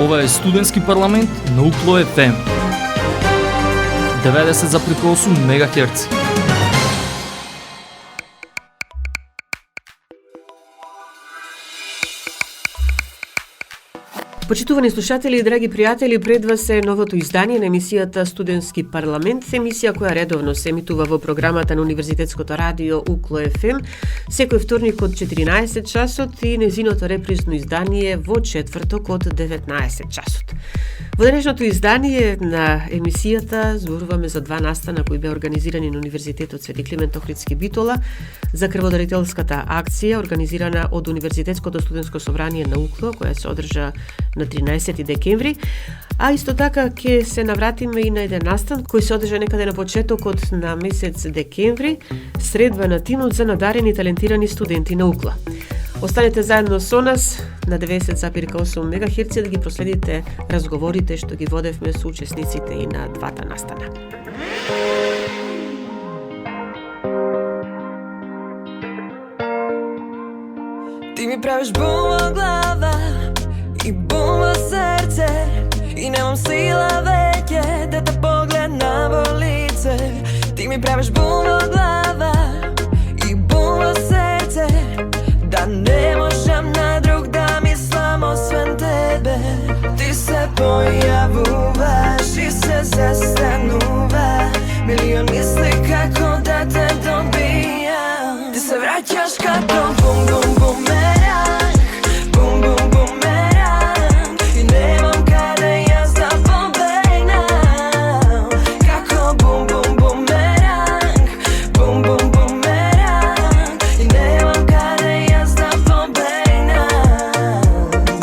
Ова е студентски парламент на UKLO FM 90,8 МHz. Почитувани слушатели и драги пријатели, пред вас е новото издание на емисијата Студентски парламент, емисија која редовно се емитува во програмата на Универзитетското радио UKLO FM секој вторник од 14 часот и незиното репризно издание во четврток од 19 часот. Во денешното издание на емисијата зборуваме за два настана кои беа организирани на Универзитетот Свети Климент Охридски Битола за крводарителската акција организирана од Универзитетското студентско собрание на UKLO, која се одржа на 13 декември, а исто така ќе се навратиме и на еден настан кој се одржа некаде на почетокот на месец декември, средба на тимот за надарени и талентирани студенти на UKLO. Останете заедно со нас на 90,8 МHz да ги проследите разговорите што ги водевме со учесниците и на двата настана. Ти ми правиш бум во глава и бум во срце и немам сила веќе да те погледнам во лице. Ти ми правиш бум во глава и бум во срце, да не можам на друг да мислам освен тебе. Ти се појавуваш и се застанува, милион мисли како да те добијам. Ти се враќаш како бум бум бумеранг, бум бум бумеранг, и немам каде јас да побегнам. Како бум бум бумеранг, бум бум бумеранг, и немам каде јас да побегнам.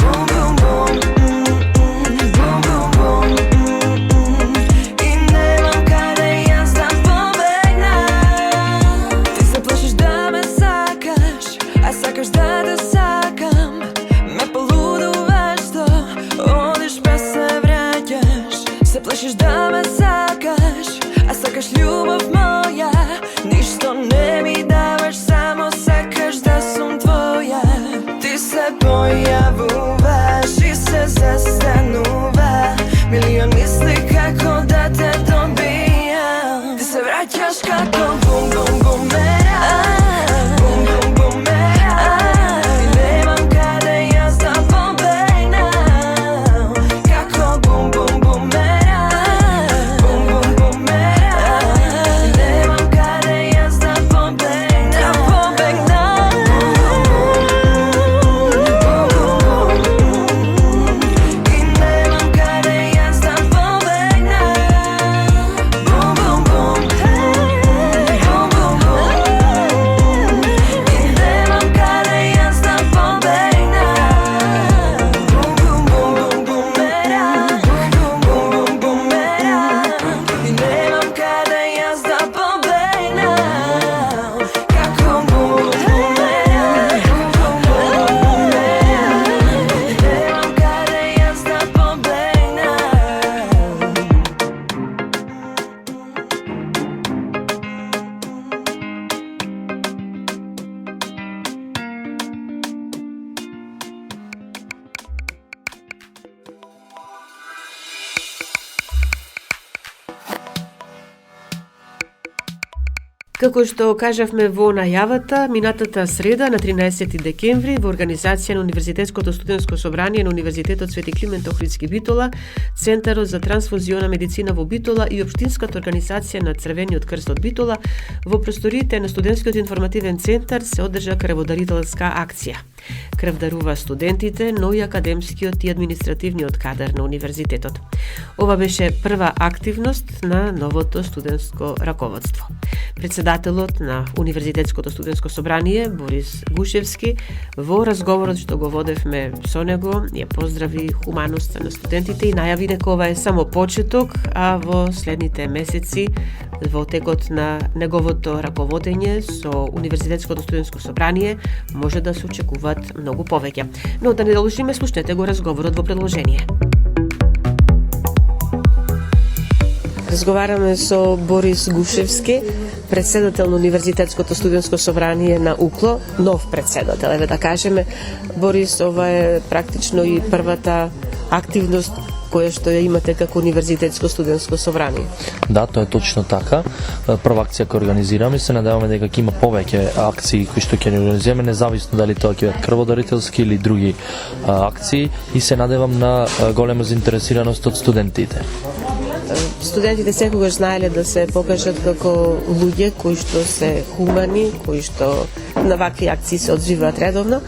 Бум бум бум, бум бум бум, и немам каде јас да побегнам. Ти се плашиш да ме сакаш, а сакаш да те сакам. Ме полудуваш што одиш па се враќаш. Се плашиш да ме сакаш, а сакаш љубов моја. Ништо не ми даваш, само сакаш да сум твоја. Ти се појавуваш и се застанува, милион мисли како да те добијам. Ти се враќаш како бум бум бумеранг, бум бум бумеранг, и немам каде јас да побегнам. Како бум бум бумеранг, бум бум бумеранг, и немам каде јас да побегнам. Да побегнам. И немам каде јас да побегнам. Бум бум бум, бум бум бум, и немам каде јас да побегнам. Бум бум бум бумеранг, бум бум бумеранг, и немам каде јас да побегнам. Како бум бумеранг, бум бумеранг, и немам каде јас да побегнам. Како што кажавме во најавата, минатата среда на 13 декември во организација на Универзитетското студентско собрание на Универзитетот Свети Климент Охридски Битола, Центарот за трансфузиона медицина во Битола и Општинската организација на Црвениот крст од Битола во просториите на Студентскиот информативен центар се одржа крводарителска акција. Крв дарува студентите, но и академскиот и административниот кадар на универзитетот. Ова беше прва активност на новото студентско раководство. Председателот на Универзитетското студентско собрание Борис Гушевски во разговорот што го водевме со него ја поздрави хуманоста на студентите и најави дека ова е само почеток, а во следните месеци во текот на неговото раководење со Универзитетското студентско собрание може да се очекуваат многу повеќе. Но да не должиме, слушнете го разговорот во предложение. Разговараме со Борис Гушевски, председател на Универзитетското студентско собрание на UKLO, нов председател, еве да кажеме. Борис, ова е практично и првата активност која што ја имате како универзитетско студентско собрание. Да, тоа е точно така. Прва акција која организираме, се надеваме дека ќе има повеќе акции кои што ќе организираме, независно дали тоа ќе бидат крводарителски или други акции, и се надевам на голема заинтересираност од студентите. Студентите секогаш знаеле да се покажат како луѓе кои што се хумани, кои што на вакви акции се одвиваат редовно.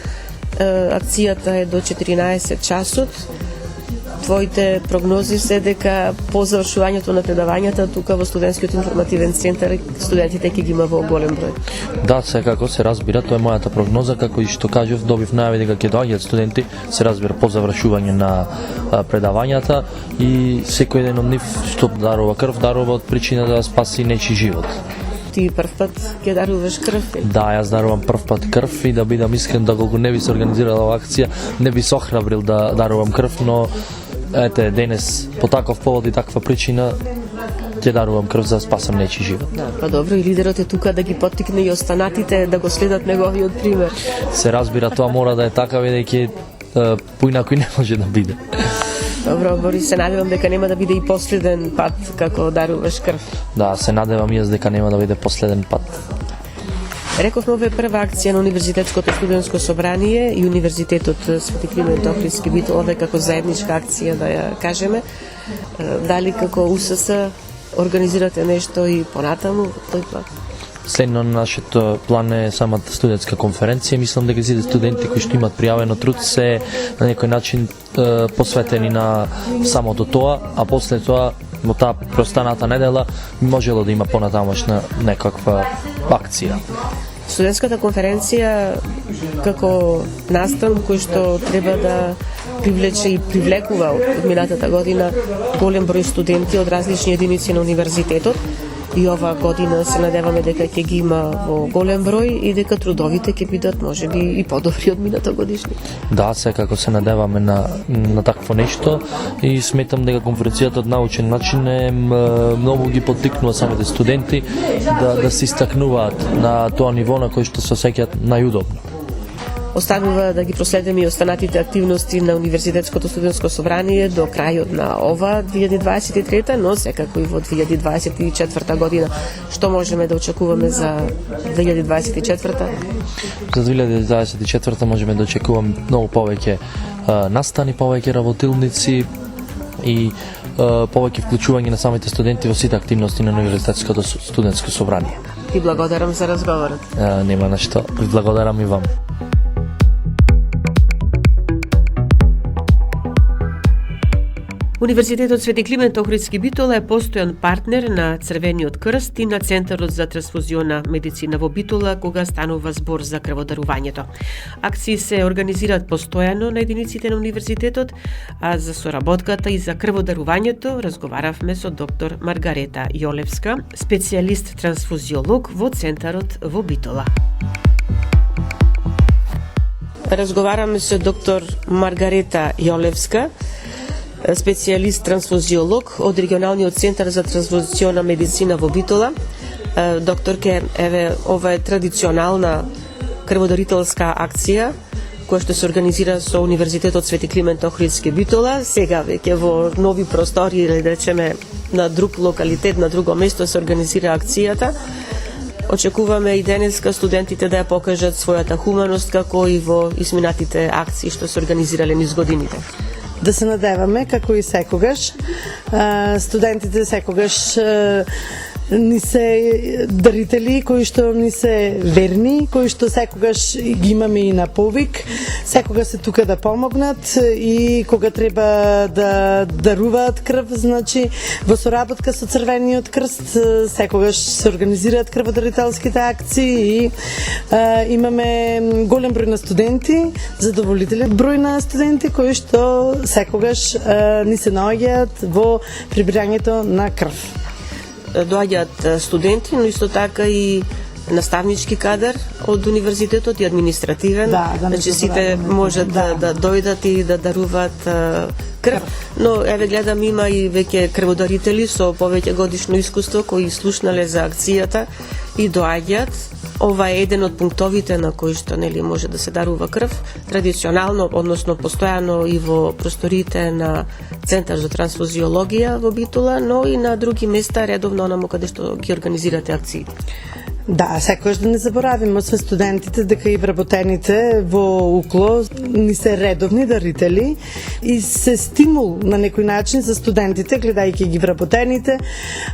Акцијата е до 14 часот. Твоите прогнози се дека по завршувањето на предавањата тука во студентскиот информативен центар студентите ќе ги има во голем број. Да, секако се разбира, тоа е мојата прогноза, како и што кажав, добив најави дека ќе доаѓаат студенти, се разбира по завршување на предавањата, и секој еден од нив што дарува крв, дарува од причина да спаси нечи живот. Ти прв пат ќе даруваш крв? Да, јас дарувам прв пат крв, и да бидам искрен, да колку не би се организирала оваа акција, не би се охрабрил да дарувам крв, но ете, денес по таков повод и таква причина ќе дарувам крв за да спасам нечи живот. Да, па добро, и лидерот е тука да ги поттикне и останатите да го следат неговиот пример. Се разбира, тоа мора да е така, бидејќи поинаку не може да биде. Добро, Борис, се надевам дека нема да биде и последен пат како даруваш крв. Да, се надевам јас дека нема да биде последен пат. Рековме, ова е прва акција на Универзитетското студентско собрание и Универзитетот Свети Климент Охридски Битола, ова е како заедничка акција, да ја кажеме. Дали како УСС организирате нешто и понатаму тој план? Следно на нашето план е самата студентска конференција. Мислам дека сите студенти кои што имаат пријавено труд се на некој начин посветени на самото тоа, а после тоа во таа простаната недела можело да има понатамошна некаква акција. Студентската конференција како настан кој што треба да привлече и привлекува од минатата година голем број студенти од различни единици на универзитетот, и оваа година се надеваме дека ќе ги има во голем број и дека трудовите ќе бидат можеби и подобри од мината годишни. Да, секако се надеваме на такво нешто, и сметам дека конференцијата од научен начин е многу ги поттикнува самите студенти да се истакнуваат на тоа ниво на кој што се осеќаат најудобно. Останува да ги проследиме и останатите активности на Универзитетското студентско собрание до крајот на ова 2023, но секако и во 2024 година. Што можеме да очекуваме за 2024? За 2024 можеме да очекуваме многу повеќе настани, повеќе работилници и повеќе вклучување на самите студенти во сите активности на Универзитетското студентско собрание. Ти благодарам за разговорот. Нема на што. Благодарам и вам. Универзитетот Свети Климент Охридски Битола е постојан партнер на Црвениот крст и на Центарот за трансфузиона медицина во Битола кога станува збор за крводарувањето. Акции се организираат постојано на единиците на универзитетот, а за соработката и за крводарувањето разговаравме со доктор Маргарета Јолевска, специјалист трансфузиолог во Центарот во Битола. Разговараме со доктор Маргарета Јолевска, специјалист трансфузиолог од регионалниот центар за трансфузиона медицина во Битола. Докторке, еве, ова е традиционална крводарителска акција која што се организира со Универзитетот Свети Климент Охридски Битола. Сега веќе во нови простори, или да речеме на друг локалитет, на друго место се организира акцијата. Очекуваме и денеска студентите да ја покажат својата хуманост, како и во изминатите акции што се организирале низ годините. Да се надеваме, како и секогаш. Студентите секогаш ни се дарители, кои што ни се верни, кои што секогаш ги имаме и на повик, секогаш се тука да помогнат, и кога треба да даруваат крв, значи во соработка со Црвениот крст секогаш се организираат крводарителските акции, и имаме голем број на студенти, задоволителен број на студенти кои што секогаш ни се наоѓаат во прибирањето на крв. Доаѓаат студенти, но исто така и наставнички кадар од универзитетот и административен, значи сите можат да дојдат и да даруваат крв. Но еве гледам, има и веќе крводарители со повеќе годишно искуство кои слушнале за акцијата и доаѓаат Ова е еден од пунктовите на кои што може да се дарува крв, традиционално, односно постојано и во просториите на Центар за трансфузиологија во Битола, но и на други места редовно онаму каде што ги организирате акции. Да, секојаш да не заборавиме, освен студентите, дека и вработените во УКЛО ни се редовни дарители и се стимул на некој начин за студентите, гледајќи ги вработените,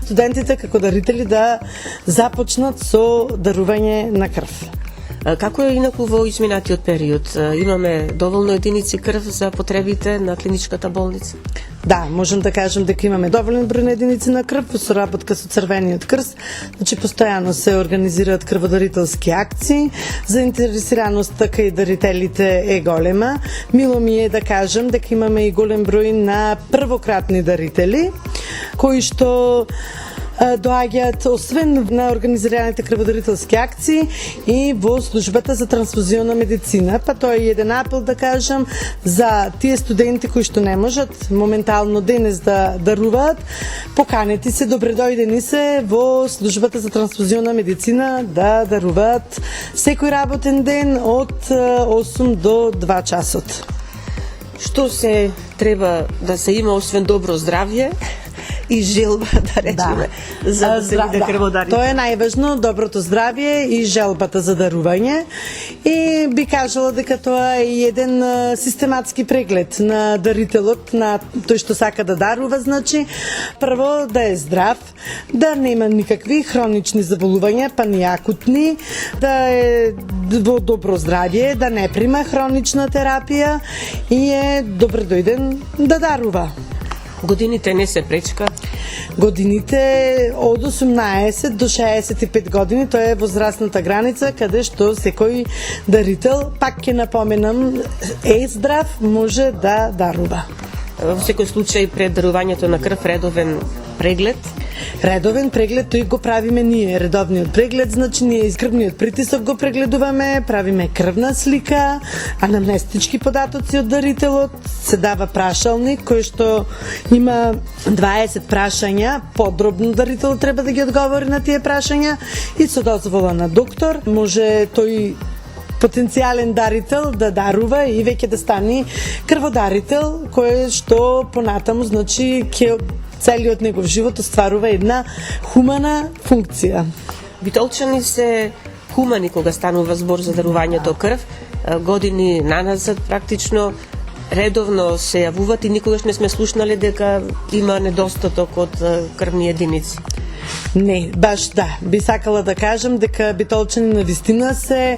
студентите како дарители да започнат со дарување на крв. Како е инаку во изминатиот период? Имаме доволно единици крв за потребите на клиничката болница? Да, можем да кажем дека имаме доволен број на единици на крв во соработка со Црвениот крст. Значи постојано се организираат крводарителски акции. Заинтересираноста кај дарителите е голема. Мило ми е да кажем дека имаме и голем број на првократни дарители кои што доаѓаат освен на организираните крводарителски акции и во службата за трансфузиона медицина, па тоа е еден апел да кажам за тие студенти кои што не можат моментално денес да даруваат, поканети се, добре дојдени се во службата за трансфузиона медицина да даруваат секој работен ден од 8 до 2 часот. Што се треба да се има освен добро здравје и желба, да речеме, за да се биде крводари? Тоа е најважно, доброто здравје и желбата за дарување. И би кажала дека тоа е еден систематски преглед на дарителот, на тој што сака да дарува, значи прво да е здрав, да нема никакви хронични заболувања, па ни акутни, да е во добро здравје, да не прима хронична терапија и е добре дојден да дарува. Годините не се пречка? Годините од 18 до 65 години, тоа е возрастната граница каде што секој дарител, пак ќе напоменам, е здрав, може да дарува. Во секој случај пред дарувањето на крв редовен преглед? Редовен преглед, тој го правиме ние, редовниот преглед, значи ние крвниот притисок го прегледуваме, правиме крвна слика, анамнестички податоци од дарителот, се дава прашалник кој што има 20 прашања, подробно дарителот треба да ги одговори на тие прашања и со дозвола на доктор може тој потенцијален дарител да дарува и веќе да стане крводарител, кој што понатаму значи ќе целиот негов живот остварува една хумана функција. Битолчани се хумани кога станува збор за дарувањето крв. Години наназад практично редовно се јавуваат и никогаш не сме слушнале дека има недостаток од крвни единици. Не, баш да. Би сакала да кажам дека битолчани навистина се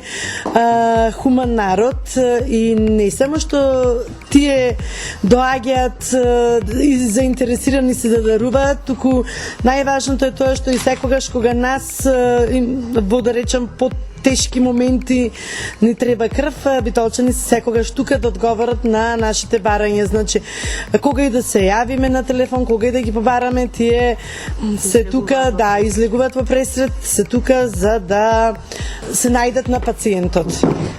хуман народ и не само што тие доаѓаат и заинтересирани се да даруваат, туку најважното е тоа што и секогаш кога нас во да речам под тешки моменти ни треба крв, битолчани се секогаш тука да одговорат на нашите барања. Значи, кога и да се јавиме на телефон, кога и да ги побараме, тие се тука, да, излегуваат во пресред, се тука за да се најдат на пациентот.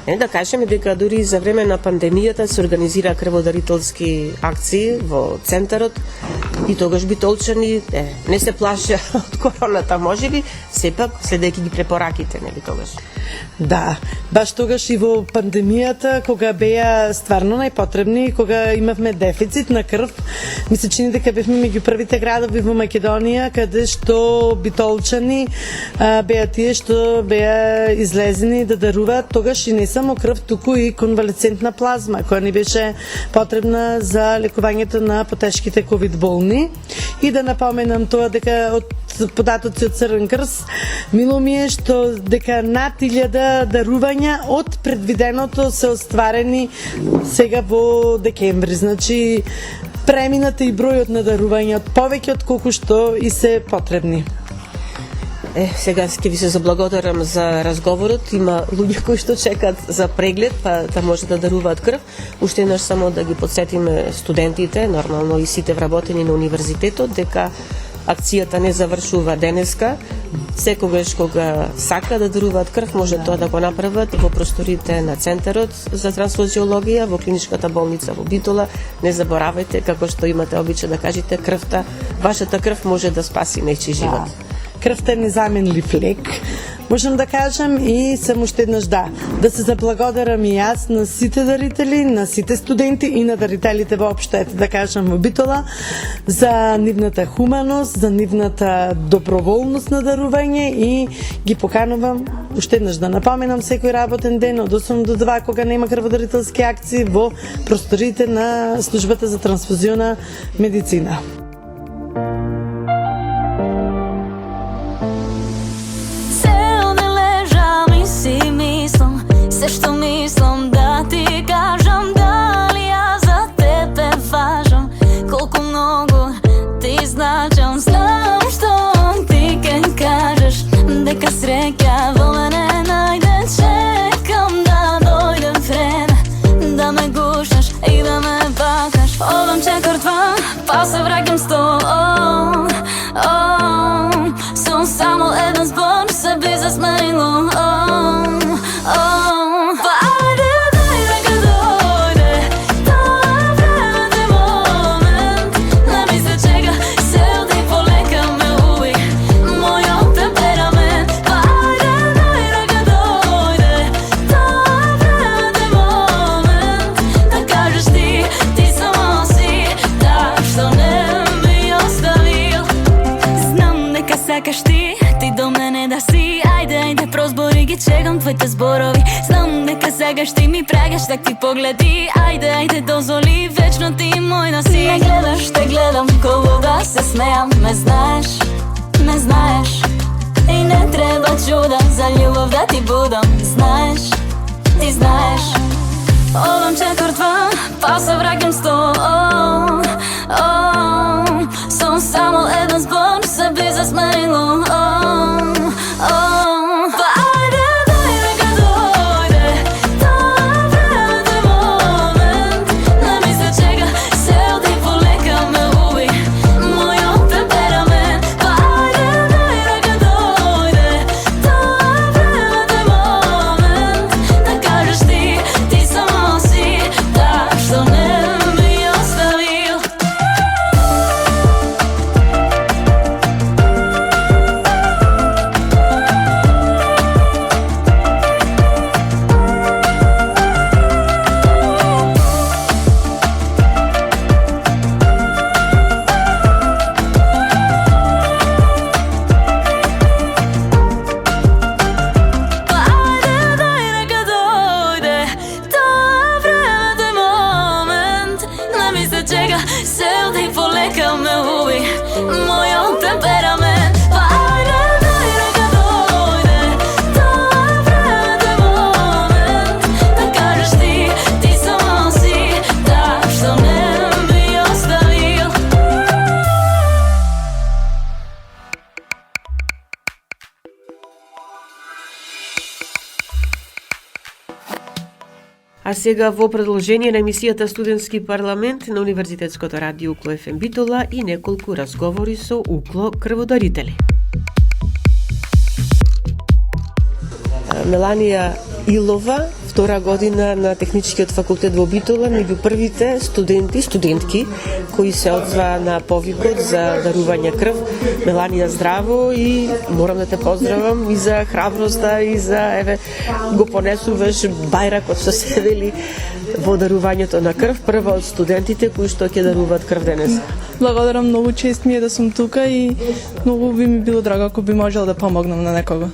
Да кажеме дека дури за време на пандемијата се организира крводарителски акции во центарот и тогаш битолчани не се плаша од короната, можеби, сепак следејќи ги препораките, нели тогаш? Да, баш тогаш и во пандемијата, кога беа стварно најпотребни, кога имавме дефицит на крв, ми се чини дека бевме меѓу првите градови во Македонија каде што битолчани беа тие што беа излезени да даруваат тогаш и не само крв, туку и конвалесцентна плазма, која ни беше потребна за лекувањето на потешките ковид болни. И да напоменам тоа дека од податоци од Црвен крст, мило ми е што дека над 1000 дарувања од предвиденото се остварени сега во декември. Значи, премината и бројот на дарувања од повеќе од колку што и се потребни. Сега ќе ви се заблагодарам за разговорот. Има луѓе кои што чекаат за преглед, па да може да даруваат крв. Уште еднаш само да ги подсетиме студентите, нормално и сите вработени на универзитетот, дека акцијата не завршува денеска. Секогаш кога сака да даруваат крв, може тоа да го направат во просториите на Центарот за трансфузиологија, во клиничката болница во Битола. Не заборавајте, како што имате обичај да кажете, крвта, вашата крв може да спаси нечи живот. Крвта е незаменлив лек. можам да кажам, и само уште еднаш да се заблагодарам и јас на сите дарители, на сите студенти и на дарителите воопшто, ете да кажам во Битола, за нивната хуманост, за нивната доброволност на дарување и ги поканувам уште еднаш да напоменам секој работен ден од 8 до 2 кога нема крводарителски акции во просторите на службата за трансфузиона медицина. Се што мислам да ти кажам, дали ја за тебе важам, колку многу ти значам. Знам што ти ке кажеш, дека среќа во мене најде. Чекам да дојде време, да ме гушнеш и да ме бакаш. Одам 4-2, па се враќам 100. Сум само еден збор, се би засменило. Ти до мене да си, ајде, прозбори ги чекам твоите зборови. Знам дека сакаш ти ми прагаш такви погледи. Ајде, дозволи вечно ти мој да си. Ме гледаш, те гледам, кога се смеам. Ме знаеш и не треба чуда за љубов да ти будам. Знаеш, ти знаеш. Одам 4-2, па се враќам 100. Сум само еден збор, се би засменило. А сега во продолжение на емисијата Студентски парламент на Универзитетското радио Укло ФМ Битола и неколку разговори со Укло крводарители. Меланија Илова, втора година на Техничкиот факултет во Битола, меѓу првите студентки кои се одзва на повикот за дарување крв. Меланија, здраво, и морам да те поздравам и за храброста и за го понесуваш бајракот со себе ли во дарувањето на крв, прва од студентите кои што ќе даруваат крв денес. Благодарам, многу чест ми е да сум тука и многу би ми било драго ако би можела да помогнам на некого.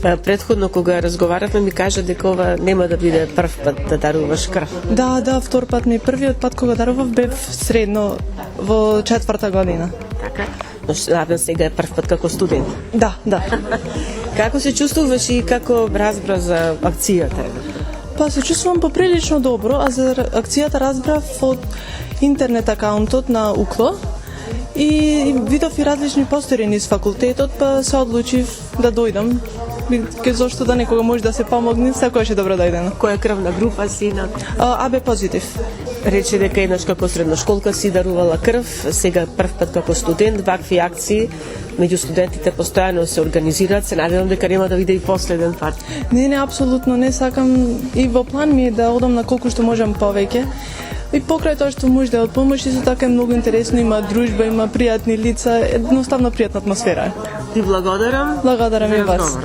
Предходно кога разговаравме ми кажа дека ова нема да биде прв пат да даруваш крв. Да, втор пат не. Првиот пат кога дарував бев средно во 4-та година. Така? Но надам сега е прв пат како студент. Да. Како се чувствуваш и како разбра за акцијата? Па се чувствувам поприлично добро, а за акцијата разбрав од интернет акаунтот на Укло и видов и различни постери низ факултетот, па се одлучив да дојдам. Зошто да некога може да се помогне, секојаш е добро дојдено. Која крвна група си на? АБ позитив. Рече дека еднаш како средношколка си дарувала крв, сега прв пат како студент, вакви акции меѓу студентите постојано се организираат, се надевам дека нема да биде и последен пат. Не, апсолутно не, сакам и во план ми е да одам на колку што можам повеќе. И покрај тоа што може да е од помош, исто така е многу интересно, има дружба, има пријатни лица, едноставно пријатна атмосфера. Ти благодарам. Благодарам и вас.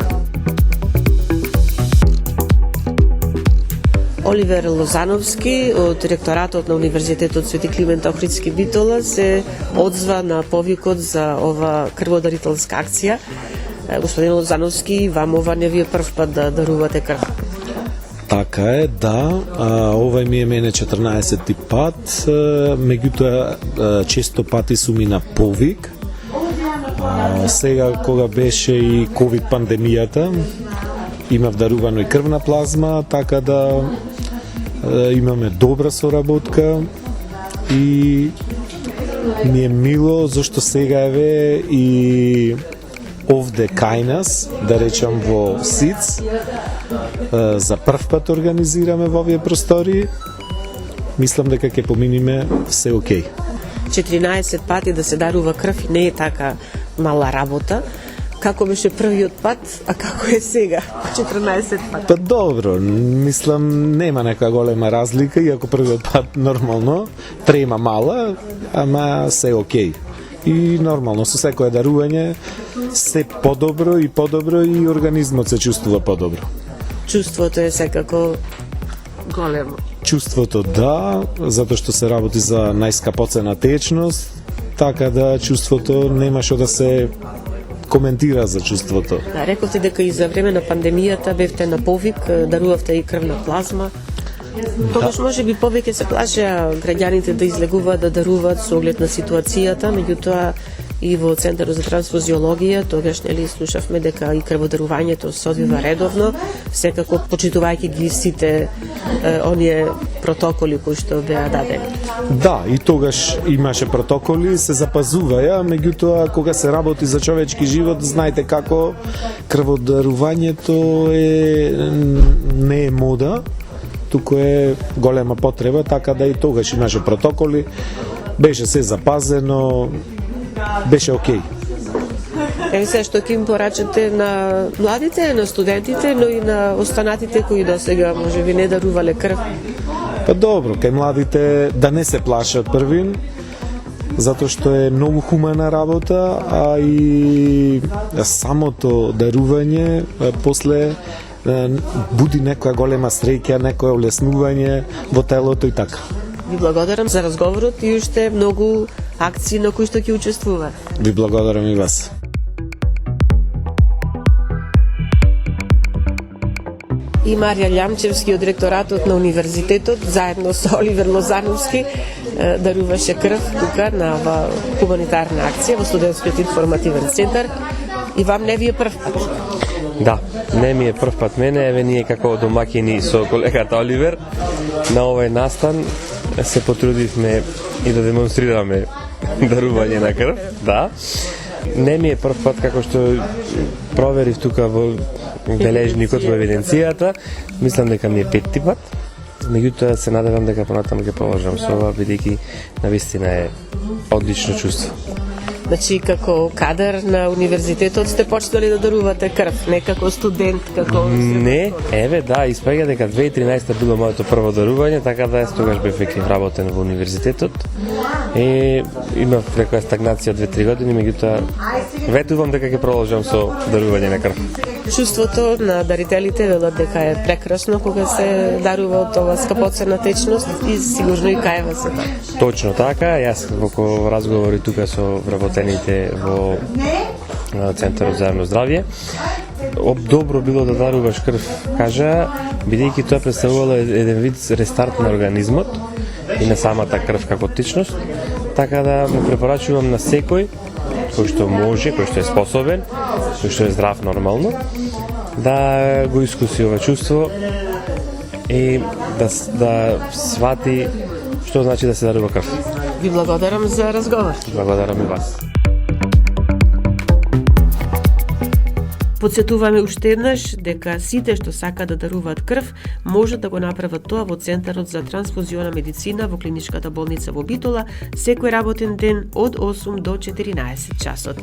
Оливер Лозановски од ректоратот на Универзитетот Свети Климент Охридски Битола се одзва на повикот за ова крводарителска акција. Господин Лозановски, вам ова не ви е прв пат да дарувате крв? Така е, да. Ова ми е мене 14-ти пат, меѓутоа често пати сум и на повик. Сега кога беше и ковид пандемијата, имав дарувано и крвна плазма, така да имаме добра соработка и ми е мило зашто сега еве и овде кај нас, да речам во СИЦ, за прв пат организираме во овие простори. Мислам дека ќе поминиме се окей. 14 пати да се дарува крв не е така мала работа. Како беше првиот пат, а како е сега? 14 пати. Па добро, мислам нема нека голема разлика, иако првиот пат нормално трема мала, ама се окей. И нормално со секое дарување се подобро и организмот се чувствува подобро. Чувството е секако големо. Чувството да, затоа што се работи за најскапоцена течност, така да чувството нема што да се коментира за чувството. Да, рековте дека и за време на пандемијата бевте на повик, дарувавте и крвна плазма. Тогаш може би повеќе се плашеа граѓаните да излегуваат да даруваат со оглед на ситуацијата, меѓутоа и во Центарот за трансфузиологија, тогаш нели слушавме дека и крводарувањето се одвива редовно, секако почитувајќи ги сите оние протоколи кои што беа дадени. Да, и тогаш имаше протоколи, се запазуваја, меѓутоа кога се работи за човечки живот, знаете како крводарувањето не е мода, туку е голема потреба, така да и тогаш имаше протоколи, беше се запазено, беше окей. Еве се што ќе им порачате на младите, на студентите, но и на останатите кои досега можеби не дарувале крв? Па добро, кај младите да не се плашат првин, затоа што е многу хумана работа, а и самото дарување после буди некоја голема среќа, некое олеснување во телото и така. Ви благодарам за разговорот и уште многу акции на кои што ќе учествува. Ви благодарам и вас. И Марија Лјамчевски од ректоратот на универзитетот, заедно со Оливер Лозановски, даруваше крв тука на ова хуманитарна акција во студентскиот информативен центар. И вам не ви е прв пат? Да, не ми е прв пат мене, еве ние како домаќини со колегата Оливер на овој настан се потрудивме и да демонстрираме дарување на крв, да. Не ми е прв пат, како што проверив тука во бележникот во евиденцијата, мислам дека ми е петти пат. Меѓутоа се надевам дека понатаму ќе продолжам со ова, бидејќи навистина е одлично чувство. Значи, како кадар на универзитетот сте почнали да дарувате крв, не како студент, како... Не, еве, да, испаѓа дека 2013 било моето прво дарување, така да тогаш бев веќе вработен во универзитетот. Имав некоја стагнација од 2-3 години, меѓутоа ветувам дека ќе продолжам со дарување на крв. Чувството на дарителите велат дека е прекрасно кога се дарува од ова скапоцена течност и сигурно и кај вас е така. Точно така, јас во разговори тука со вработените во Центарот за јавно здравје, добро било да даруваш крв, кажа, бидејќи тоа представувало еден вид рестарт на организмот и на самата крв како течност, така да му препорачувам на секој кој што може, кој што е способен, кој што е здрав нормално, да го искуси ова чувство и да свати што значи да се дарува крв. Ви благодарам за разговор. Благодарам и вас. Подсетуваме уште еднаш дека сите што сака да даруваат крв може да го направат тоа во Центарот за трансфузиона медицина во клиничката болница во Битола секој работен ден од 8 до 14 часот.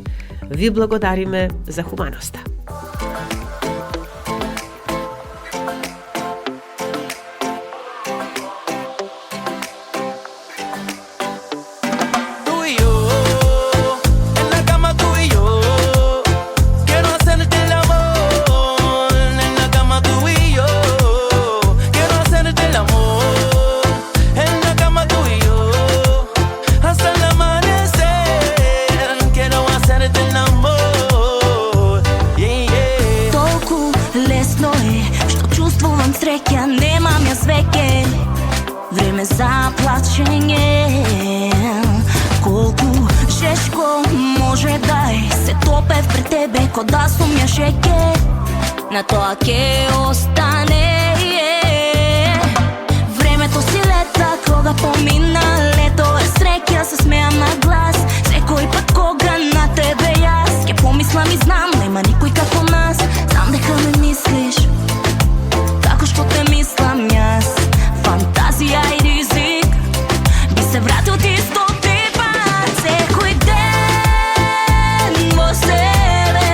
Ви благодариме за хуманоста. Quiero hacerte el amor време за плачење. Колку жешко може дај се топев пред тебе ко да сум ја шеке. На тоа ке остане. Времето си лета, кога помина лето е среќа, се смеам на глас. Секој пат кога на тебе јас ке помислам и знам, нема никој како нас. Знам дека ме мислиш како што те мислам јас. Фантазија и ризик би се вратил ти 100 пат. Секој ден во себе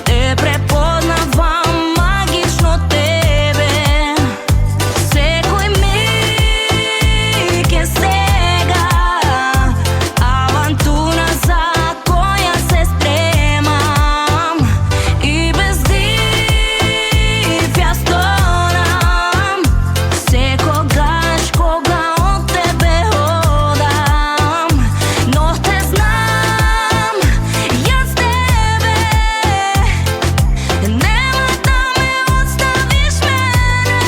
те препознавам магично тебе. Секој миг е сега авантура за која се спремам. И без див ја сторам секогаш кога од тебе одам. Но те знам, јас тебе нема да ме оставиш мене.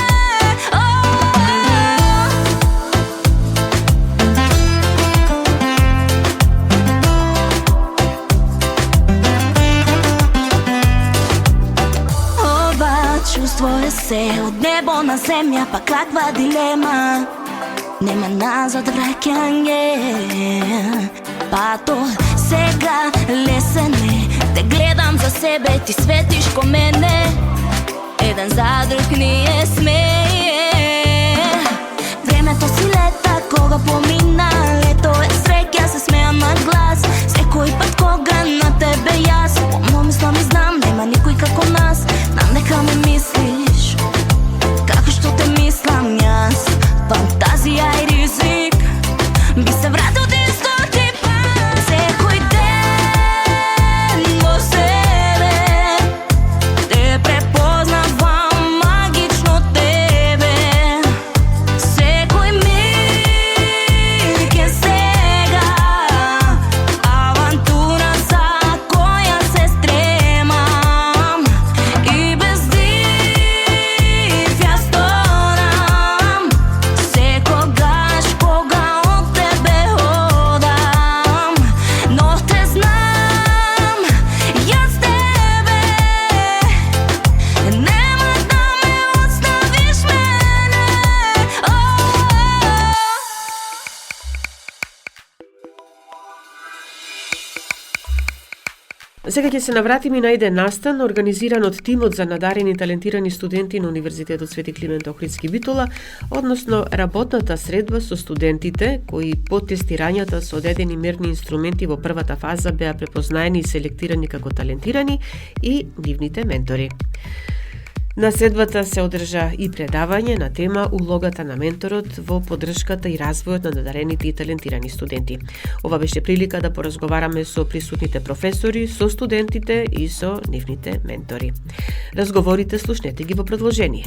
Ова чувство е се од небо на земја, па каква дилема. Нема назад враќање. Пато сега лесен е, те гледам за себе, ти светиш ко мене. Еден за друг ние сме. Времето си лета, кога помина лето е среќа, се смеам на глас. Секој пат кога на тебе јас помислам и знам, нема никој како нас. Знам дека ме мислиш како што те мислам јас. Фантазија и ризик би се вратил ти 100 пат. Секој ден во себе те препознавам магично тебе. Секој миг е сега авантура за која се стремам. И без див ја сторам секогаш кога од тебе одам. Но те знам, јас тебе нема да ме оставиш мене. Сега ќе се навратиме на еден настан организиран од тимот за надарени и талентирани студенти на Универзитетот Свети Климент Охридски Битола, односно работната средба со студентите кои по тестирањата со одедени мерни инструменти во првата фаза беа препознаени и селектирани како талентирани и нивните ментори. На средбата се одржа и предавање на тема улогата на менторот во поддршката и развојот на надарените и талентирани студенти. Ова беше прилика да поразговараме со присутните професори, со студентите и со нивните ментори. Разговорите слушнете ги во продолжение.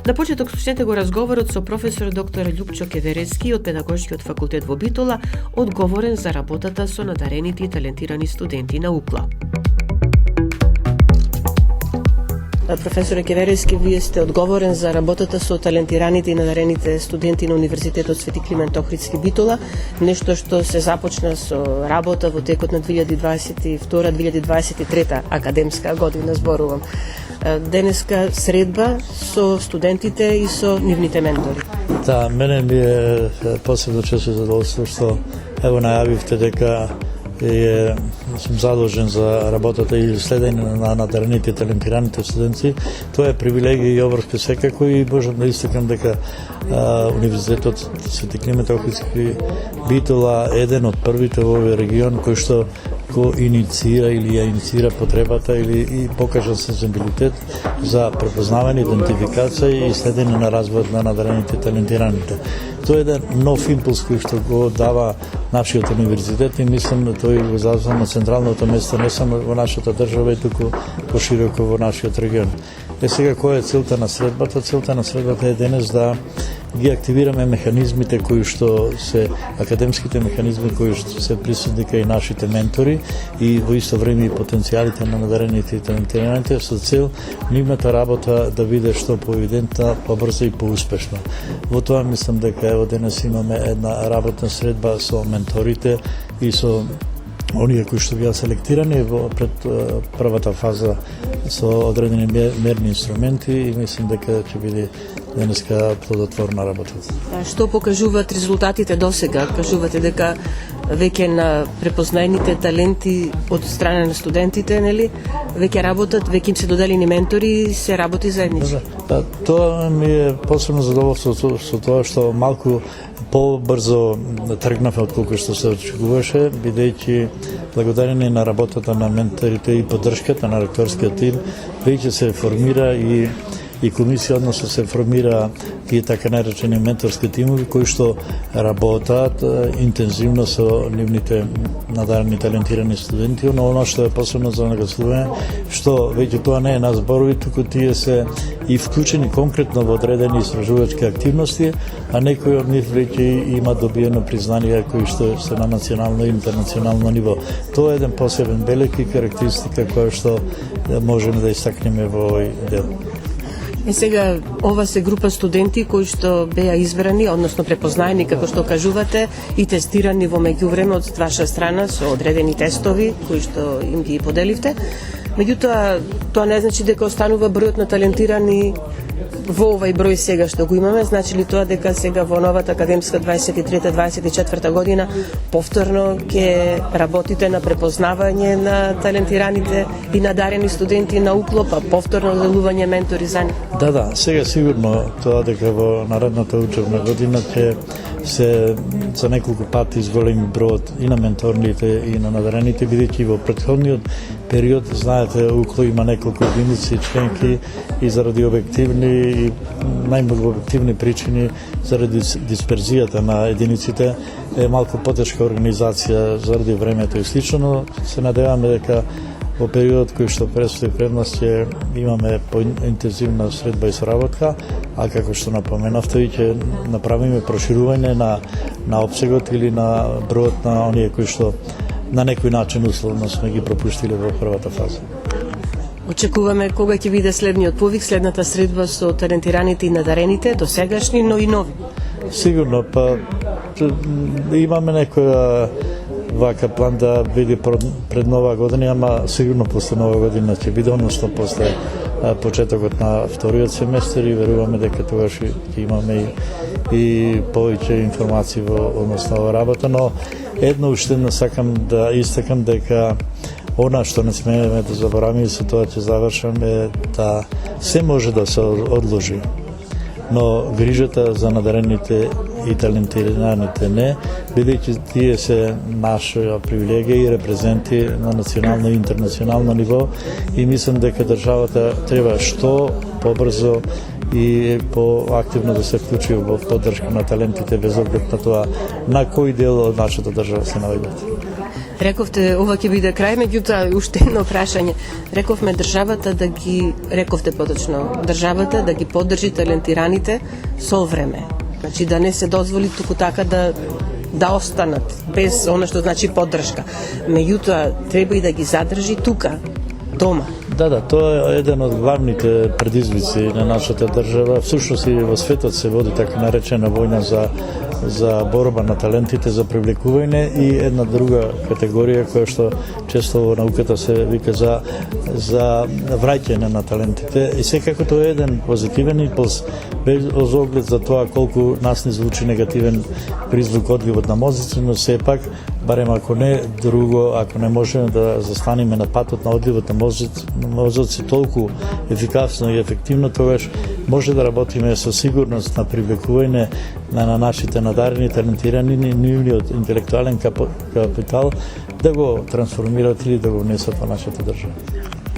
На почеток слушнете го разговорот со професор доктор Љупчо Кеверески од Педагошкиот факултет во Битола, одговорен за работата со надарените и талентирани студенти на УКЛО. Професоре Кеверески, вие сте одговорен за работата со талентираните и надарените студенти на Универзитетот Свети Климент Охридски Битола, нешто што се започна со работа во текот на 2022-2023 академска година, зборувам. Денеска средба со студентите и со нивните ментори. Да, мене ми е посебно често задоволство што ево најавивте дека сум задолжен за работата и следење на надарените и талентираните студенти. Тоа е привилегија и обврска секако и можам да истакнам дека Универзитетот Свети Климент Охридски Битола е еден од првите во овој регион кој што го инициира или ја инициира потребата или и покажа сензибилитет за препознавање, идентификација и следење на развојот на надарените и талентираните. Тоа е еден нов импулс кој што го дава нашиот универзитет и мислам да тој го зазва на централното место не само во нашата држава, и туку пошироко во нашиот регион. Сега која е целта на средбата? Целта на средбата е денес да ги активираме механизмите кои што се академските механизми кои што се присутни кај нашите ментори и во исто време и потенцијалите на надарените и талентираните со цел нивната работа да биде што поевидентна, побрза и поуспешна. Во тоа мислам дека ево денес имаме една работна средба со менторите и со оние кои што беа селектирани во пред првата фаза со одредени мерни инструменти и мислам дека ќе биде денеска плодотворна работа. Што покажуваат резултатите досега? Кажувате дека веќе на препознаените таленти од страна на студентите, нели, веќе работат, веќе им се доделени ментори, се работи заеднички. Да, тоа ми е посебно задоволство со тоа што малку побрзо тргнавме од колку што се очекуваше, бидејќи благодарение на работата на менторите и поддршката на ректорскиот тим, веќе се формира и комисија, односно се формира и така наречени менторски тимови кои што работат интензивно со нивните надарени талентирани студенти, но оно што е посебно за наградување, што веќе тоа не е на зборови, туку тие се и вклучени конкретно во одредени истражувачки активности, а некои од нив веќе има добиено признание кои што се на национално и интернационално ниво. Тоа е еден посебен белег и карактеристика која што можеме да истакнеме во овој дел. Сега, ова се група студенти кои што беа избрани, односно препознаени, како што кажувате, и тестирани во меѓувреме од ваша страна со одредени тестови кои што им ги поделивте. Меѓутоа, тоа не значи дека останува бројот на талентирани во овај број сега што го имаме, значи ли тоа дека сега во новата академска 23-24 година повторно ќе работите на препознавање на талентираните и надарени студенти на УКЛО, па повторно делување ментори за нив? Да, сега сигурно тоа дека во наредната учебна година ќе се за неколку пати зголеми бројот и на менторните и на надарените, бидејќи во претходниот период, знаете, УКЛО има неколку единици членки и заради објективни и најмногу објективни причини, заради дисперзијата на единиците, е малку потешка организација заради времето и слично, но се надеваме дека во периодот кој што предстои пред нас ќе имаме поинтензивна средба и соработка, а како што напоменавте и ќе направиме проширување на опсегот или на бројот на оние кои што на некој начин условно сме ги пропуштиле во првата фаза. Очекуваме кога ќе биде следниот повик, следната средба со талентираните и надарените, досегашни, но и нови. Сигурно, па имаме некоја вака план да биде пред нова година, ама сигурно после нова година ќе биде, односно после почетокот на вториот семестар и веруваме дека тогаш ќе имаме и повеќе информации во односно ова работа, но едно уште сакам да истакам дека она што не смееме да забораваме и со тоа ќе завршам е да се може да се одложи, но грижата за надарените и талентираните не, бидејќи тие се наша привилегија и репрезенти на национално и интернационално ниво и мислам дека државата треба што побрзо и поактивно да се вклучи во поддршка на талентите без оглед на тоа на кој дел од нашата држава се наоѓаат. Рековте, ова ќе биде крај, меѓутоа уште едно прашање. Рековме државата да ги државата да ги поддржи талентираните со време. Значи да не се дозволи туку така да останат без она што значи поддршка. Меѓутоа треба и да ги задржи тука, дома. Да, тоа е еден од главните предизвици на нашата држава. Всушност и во светот се води така наречена војна за борба на талентите, за привлекување и една друга категорија која што често во науката се вика за враќање на талентите. И секако тоа е еден позитивен импулс без оглед за тоа колку нас не звучи негативен призвук одливот на мозици, но сепак барем ако не друго, ако не можеме да застанеме на патот на одливот на мозоци толку ефикасно и ефективно, тогаш може да работиме со сигурност на привлекување на нашите надарени, талентирани, нивниот интелектуален капитал да го трансформираат или да го внесат во нашата држава.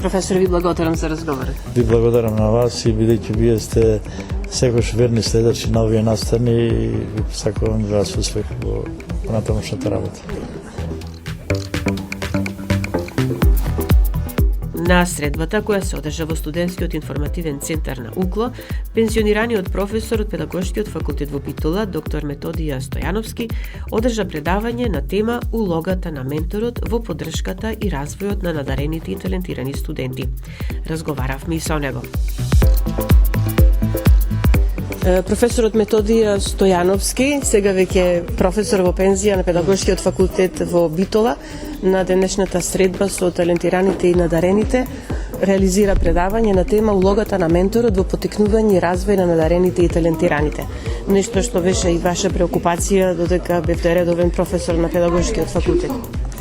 Професор, ви благодарам за разговорот. Ви благодарам на вас и бидејќи вие сте секојаш верни следачи на овие настани и ви сакувам да вас успех во натамошната работа. На средбата која се одржа во студентскиот информативен центар на УКЛО, пензионираниот професор од педагошкиот факултет во Битола, доктор Методија Стојановски, одржа предавање на тема улогата на менторот во поддршката и развојот на надарените и талентирани студенти. Разговаравме и со него. Професорот Методија Стојановски, сега веќе професор во пензија на педагошкиот факултет во Битола, на денешната средба со талентираните и надарените, реализира предавање на тема улогата на менторот во поттикнување и развој на надарените и талентираните. Нешто што беше и ваша преокупација додека бевте редовен професор на педагошкиот факултет.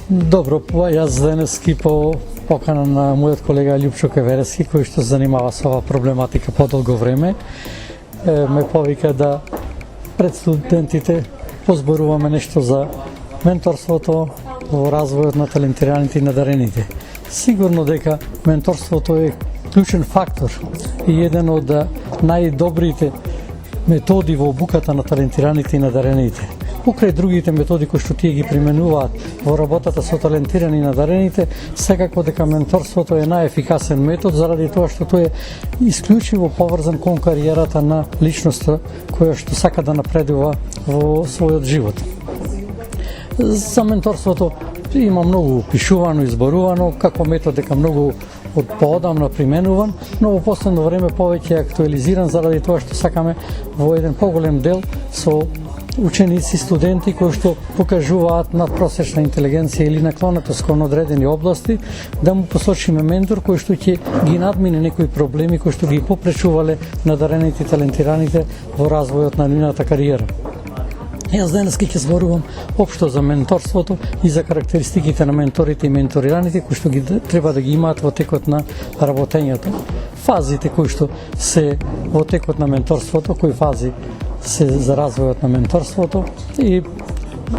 Добро, јас денески по покана на мојот колега Љупчо Кеверески, кој што се занимава со оваа проблематика подолго време, ме повика да пред студентите позборуваме нешто за менторството во развојот на талентираните и надарените. Сигурно дека менторството е клучен фактор и еден од најдобрите методи во обуката на талентираните и надарените. Покрај другите методи кои што тие ги применуваат во работата со талентирани и надарените, секако дека менторството е најефикасен метод заради тоа што тој е исклучиво поврзан кон кариерата на личноста која што сака да напредува во својот живот. За менторството има многу пишувано и зборувано, како метод дека многу од поодамна применуван, но во последно време повеќе е актуализиран заради тоа што сакаме во еден поголем дел со ученици, студенти кои што покажуваат надпросечна интелигенција или наклонетост кон одредени области, да му посочиме ментор кој што ќе ги надмине некои проблеми кои што ги попречувале надарените и талентираните во развојот на нивната кариера. Јас денеска ќе зборувам општо за менторството и за карактеристиките на менторите и менторираните кои што ги треба да ги имаат во текот на работењето. Фазите кои што се во текот на менторството, кои фази се за развојот на менторството и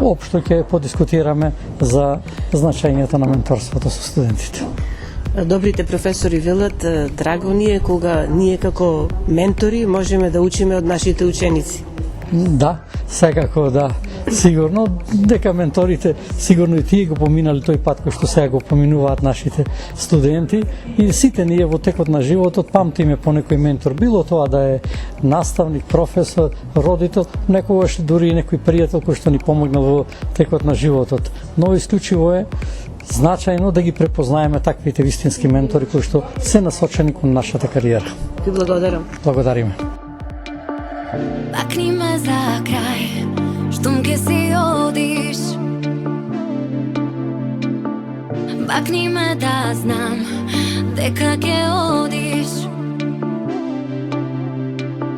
општо ќе подискутираме за значењето на менторството со студентите. Добрите професори велат, драго ни е кога ние како ментори можеме да учиме од нашите ученици. Да, секако да. Сигурно дека менторите сигурно и тие го поминали тој пат кој што сега го поминуваат нашите студенти и сите ние во текот на животот памтиме по некој ментор, било тоа да е наставник, професор, родител, некогаш дури и некој пријател кој што ни помогнал во текот на животот. Но исклучиво е значајно да ги препознаеме таквите вистински ментори кои што се насочени кон нашата кариера. Ви благодарам. Благодариме. Бакни ме за крај, штом ке си одиш. Бакни ме да знам дека ке одиш.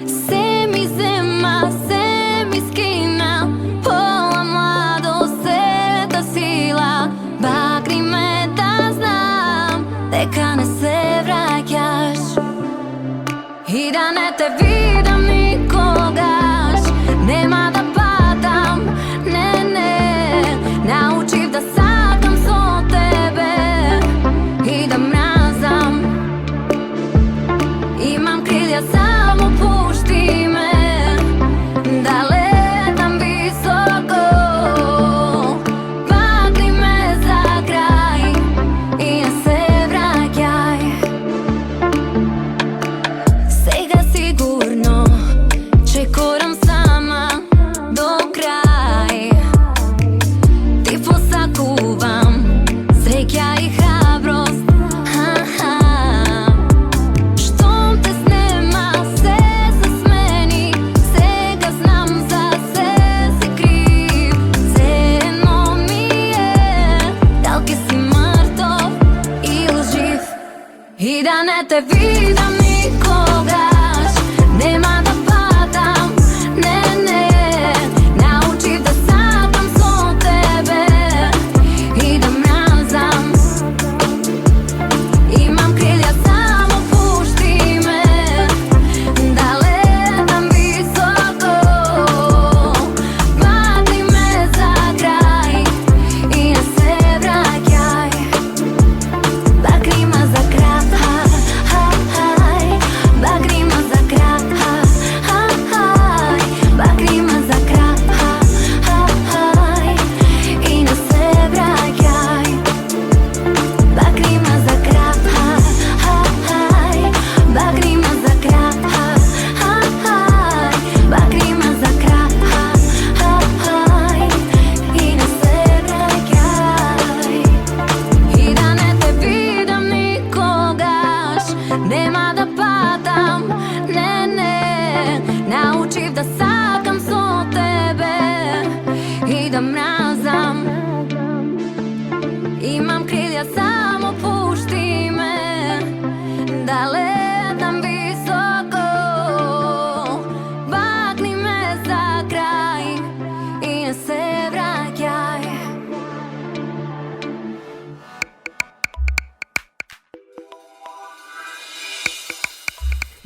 Се ми зема, се ми скина, пола младост, сета сила. Бакни ме да знам дека не се враќаш и да не те видам никогаш. Нема да падам, не, научив да сакам со тебе и да мразам. Имам крилја, само пушти ме да летам високо. Бакни ме за крај и не се враќај. Сега сигурно чекорам сама до крај. Ти посакувам среќа и храброст. Штом те снема, се смени. Сега знам за се си крив. Се едно ми е, дал ке си мртов или жив. И да не те видам никогаш. Нема да падам, не, научив да сакам со тебе и да мразам. Имам крилја, само пушти ме да летам високо. Бакни ме за крај и не се враќај. Бакни ме за крај.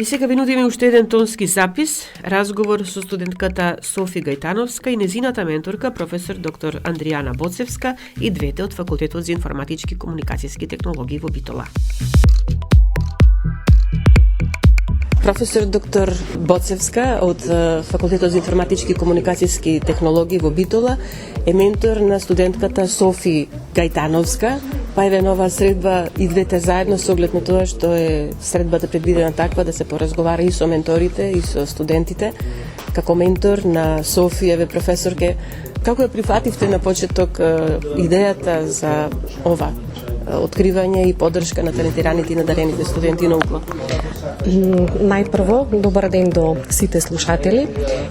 И сега ви нудиме уште еден тонски запис, разговор со студентката Софи Гајтановска и незината менторка професор доктор Андријана Боцевска и двете од Факултетот за информатички и комуникацијски технологии во Битола. Професор доктор Боцевска од Факултетот за информатички и комуникацијски технологии во Битола е ментор на студентката Софи Гајтановска. Па еве нова средба и двете заедно со оглед на тоа што е средбата предвидена таква да се поразговара и со менторите и со студентите. Како ментор на Софи, еве професорке, како ја прифативте на почеток идејата за ова откривање и поддршка на талентираните и надарените студенти на УКЛО? Најпрво, добар ден до сите слушатели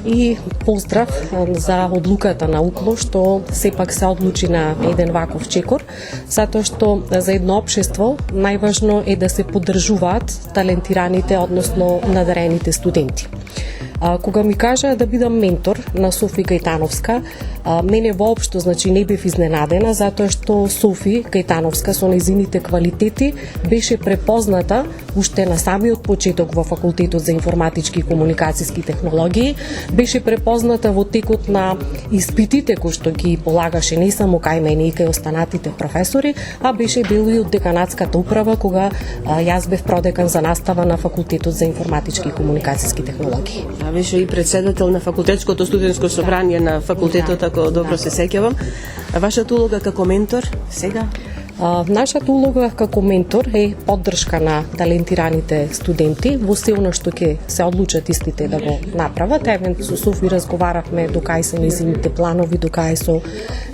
и поздрав за одлуката на УКЛО што сепак се одлучи на еден ваков чекор, затоа што за едно општество најважно е да се поддржуваат талентираните, односно надарените студенти. Кога ми кажа да бидам ментор на Софи Гајтановска, мене воопшто не бев изненадена, затоа што Софи Гајтановска со незините квалитети беше препозната уште на самиот почеток во Факултетот за информатички и комуникацијски технологии, беше препозната во текот на испитите кои што ги полагаше не само кај мене и кај останатите професори, а беше дел и од деканатската управа кога јас бев продекан за настава на Факултетот за информатички и комуникацијски технологии. Беше и председател на факултетското студентско собрание на факултетот, ако добро се сеќавам. А вашата улога како ментор сега? Нашата улога како ментор е поддршка на талентираните студенти во се она што ќе се одлучат истите да го направат. Евентуално со Софи разговаравме до кај се незините планови, до кај со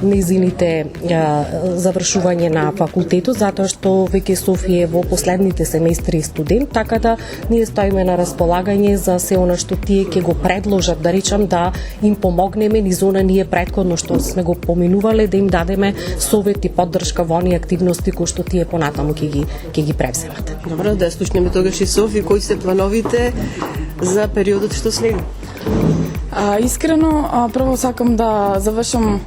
незините завршување на факултетот, затоа што веќе Софи е во последните семестри студент, така да ние стоиме на располагање за се она што тие ќе го предложат, да речам, да им помогнеме низ она ние претходно што сме го поминувале, да им дадеме совет и поддршка во оние активности кои што тие понатаму ќе ги превземат. Добро, да слушнеме тогаш и Софи, кои се плановите за периодот што следи? Искрено, прво сакам да завршам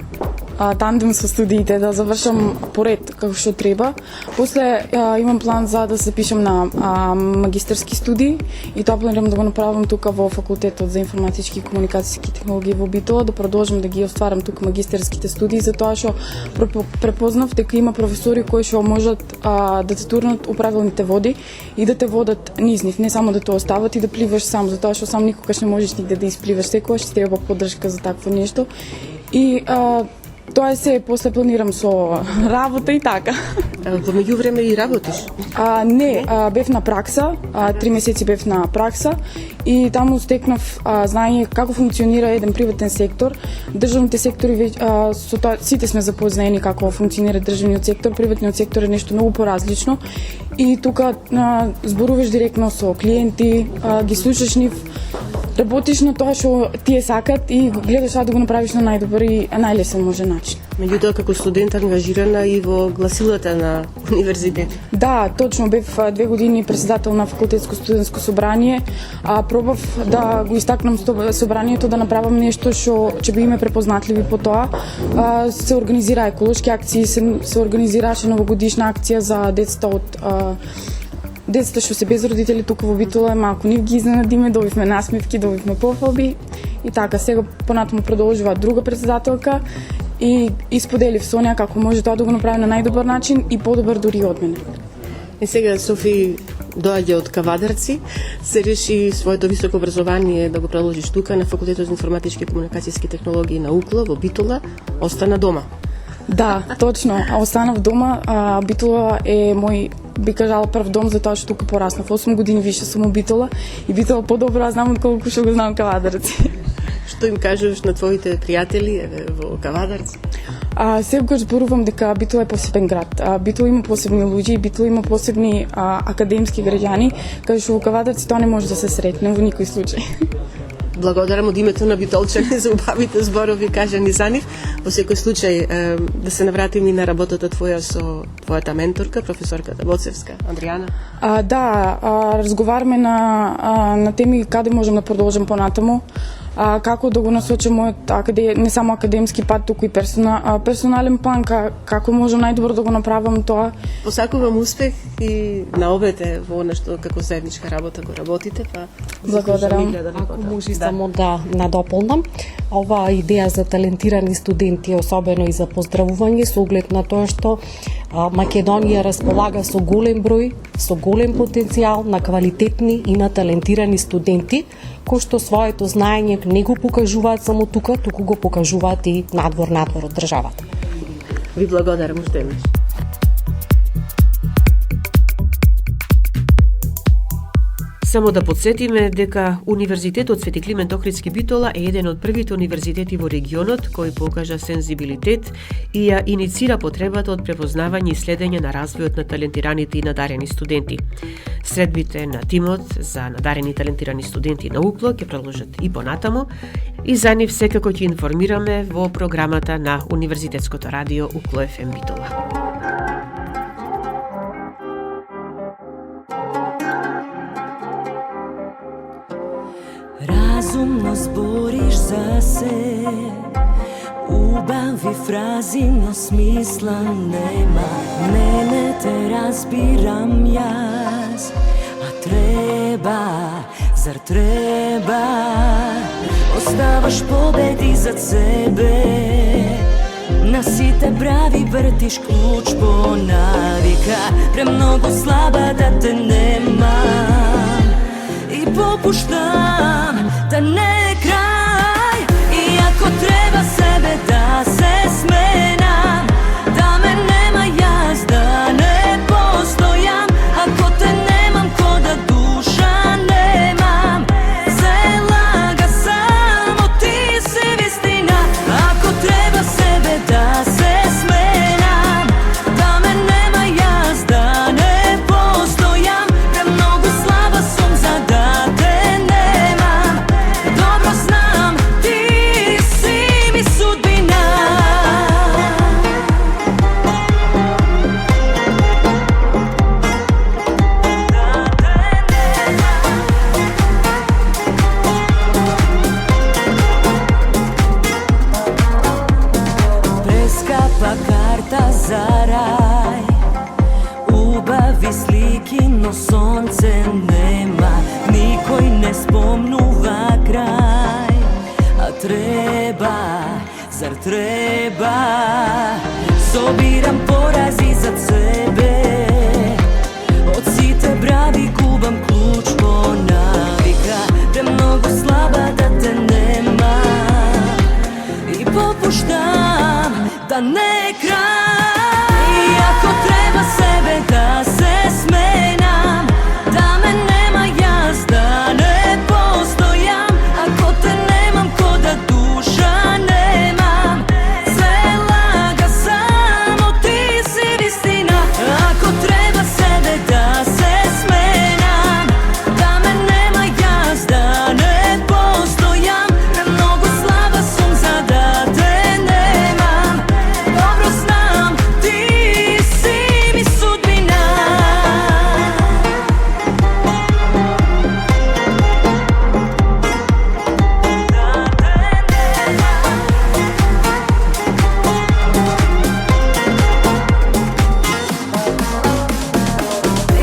тандем со студиите, да завршам поред како што треба. После имам план за да се запишам на магистарски студии и тоа планирам да го направам тука во Факултетот за информатички и комуникацијски технологии во Битола, да продолжам да ги остварам тука магистарските студии, затоа што препознав дека има професори кои што можат да те турнат управилните води и да те водат низ нив, не само да те остават и да пливаш сам, затоа што сам никогаш не можеш нигде да испливаш, секогаш ти треба поддршка за такво нешто. И тоа се после планирам со работа и така. Во меѓувреме и работиш? Не, бев на пракса, 3 месеци бев на пракса и таму стекнав знаење како функционира еден приватен сектор. Државните сектори со тоа сите сме запознаени како функционира државниот сектор, приватниот сектор е нешто многу поразлично и тука зборуваш директно со клиенти, ги слушаш нив, работиш на тоа што тие сакат и гледаш да го направиш на најдобар и најлесен може начин. Меѓутоа како студент ангажирана и во гласилата на универзитет. Да, точно, бев 2 години председател на Факултетско студентско собрание. Пробав да го истакнам собранието, да направам нешто што ќе биме препознатливи по тоа. Се организира еколошки акции, се организираше новогодишна акција за децата што се без родители тука во Битола, малку нив ги изненадиме, добивме насмевки, добивме пофалби и така. Сега понатаму продолжува друга председателка и исподелив со неа како може тоа да го направи на најдобар начин и подобар дури од мене. И сега Софи доаѓа од Кавадарци, се реши своето високо образование да го продолжиш тука на Факултетот за информатички и комуникацијски технологии на УКЛО во Битола, остана дома. Да, точно. Останав дома. Битола е мој, би кажала, прв дом, затоа што тука пораснав. 8 години више сум у Битола и Битола подобро знам отколку што го знам Кавадарци. Што им кажеш на твоите пријатели во Кавадарци? Секогаш зборувам дека Битола е посебен град. Битола има посебни луѓе, Битола има посебни академски граѓани, каде што во Кавадарци тоа не може да се сретне во никој случај. Благодарам од името на битолчани за убавите зборови кажани за нив. Во секој случај да се навратиме и на работата твоја со твојата менторка, професорката Боцевска, Андријана. Да, разговараме на теми каде можам да продолжам понатаму. како да го насочам мојот не само академски пат, туку и персонален план, како можам најдобро да го направам тоа. Посакувам успех и на обете во нешто како заедничка работа го работите, па благодарам. Ако може само да надополнам, оваа идеја за талентирани студенти, особено и за поздравување, со оглед на тоа што Македонија располага со голем број, со голем потенцијал на квалитетни и на талентирани студенти, кои што своето знаење не го покажуваат само тука, туку го покажуваат и надвор од државата. Ви благодарам уште еднаш. Само да подсетиме дека Универзитетот Свети Климент Охридски Битола е еден од првите универзитети во регионот кој покажа сензибилитет и ја иницира потребата од препознавање и следење на развојот на талентираните и надарени студенти. Средбите на тимот за надарени и талентирани студенти на УКЛО ќе продолжат и понатаму и за нив секако ќе информираме во програмата на Универзитетското радио УКЛО ФМ Битола. Разумно збориш за се, убави фрази, но смисла нема. Не те разбирам јас, а треба, зар треба? Оставаш победи зад себе, на сите брави вртиш клуч по навика. Премногу слаба да те немам и попуштам да не е крај. И ако треба себе да се сменам, да ме нема јас да не постојам. Ако те немам ко да душа немам, се лага само ти си вистина. Ако треба себе да се сменам, да ме нема јас да не постојам. Премногу слаба сум за да те немам. Добро знам, ти си ми судбина. Прескапа карта за рај, убави слики, но сонце нема. Никој не спомнува крај, а треба, зар треба? Собирам порази зад себе, од сите брави губам клуч по навика. Премногу слаба да те нема и попуштам да не е крај. И ако треба себе да се сменам, да ме нема јас да не постојам. Ако те немам ко да душа немам, се лага само ти си вистина. Ако треба себе да се сменам, да ме нема јас да не постојам. Премногу слаба сум за да те немам. Добро знам, ти си ми судбина.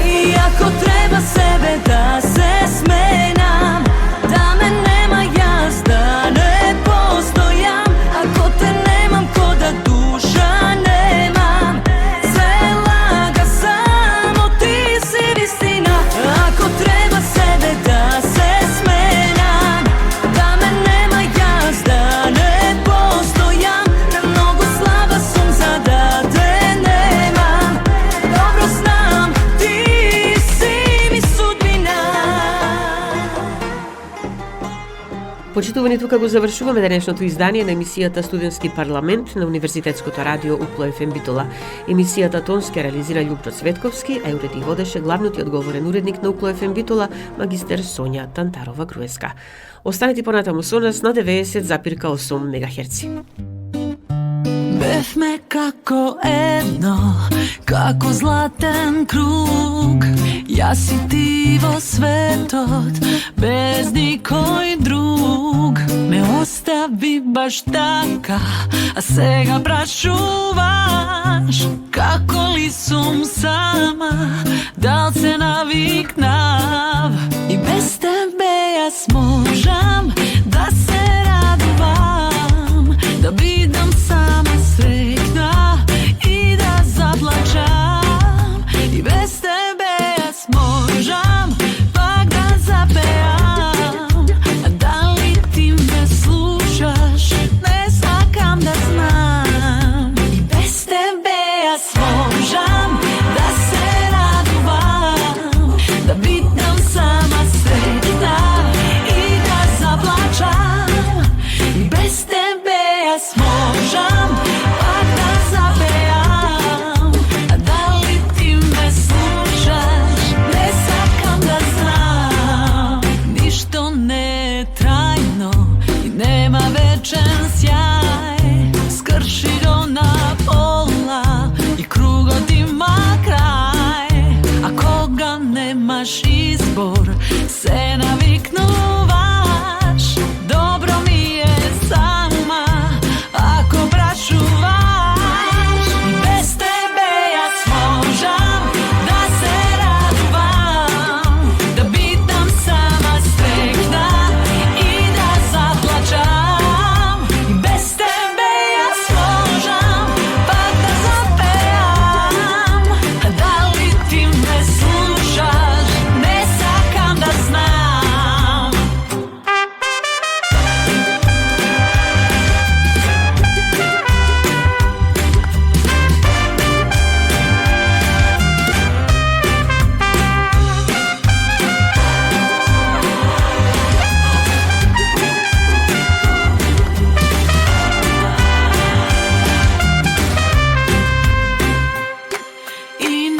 И ако треба себе да се сменам, да ме нема јас да не постојам. Ако те немам ко да душа немам, се лага само ти си вистина. Ако треба себе да се сменам, да ме нема јас да не постојам. Премногу слаба сум за да те немам. Добро знам, ти си ми судбина. Почитувани, тука го завршуваме денешното издание на емисијата Студентски парламент на Универзитетското радио УКЛО ФМ Битола. Емисијата тонски реализира Љупчо Цветковски, а уреди водеше главниот и одговорен уредник на УКЛО ФМ Битола, магистер Сонја Тантарова-Груевска. Останете понатаму со нас на 90,8 МГц. Бевме како едно, како златен круг. Јас и ти во светот, без никој друг. baš така, a сега прашуваш како ли сум сама, дал се навикнав и без тебе јас можам да се радувам, да бидам сама среќна и да заплачам, и без тебе јас можам пак да запеам, а дали ти ме слушаш, не сакам да знам, и без тебе јас можам да се радувам, да бидам сама среќна и да заплачам, и без тебе јас можам пак да запеам, а дали ти ме слушаш, не сакам да знам. Ништо не е трајно и нема вечен сјај, скрши го на пола и кругот има крај, а кога немаш избор се навикнуваш, добро ми е сама ако прашуваш, и без тебе јас можам да се радувам, да бидам сама среќна и да заплачам, и без тебе јас можам пак да запеам, а дали ти ме слушаш, не сакам да знам. И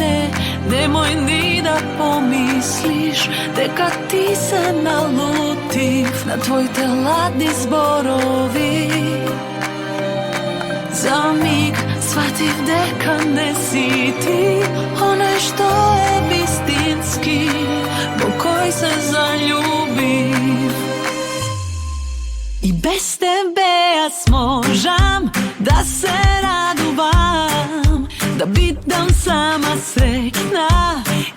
немој ни да помислиш дека ти се налутив на твоите ладни зборови. За миг сватив дека не си ти оној што е вистински, во кој се заљубив. И без тебе јас можам да се радувам, да бидам сама среќна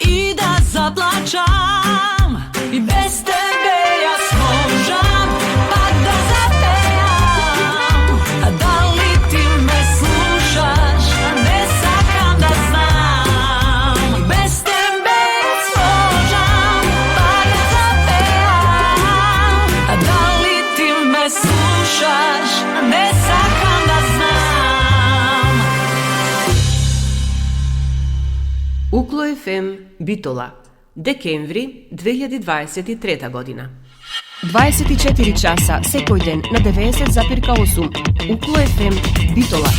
и да заплачам, и без тебе јас можам пак да запеам, а дали ти ме слушаш, не сакам да знам, и без тебе јас можам пак да запеам, а дали ти ме слушаш, не сакам да знам. Укло ФМ Битола, декември 2023 година. 24 часа секој ден на 90,8 Укло ФМ Битола.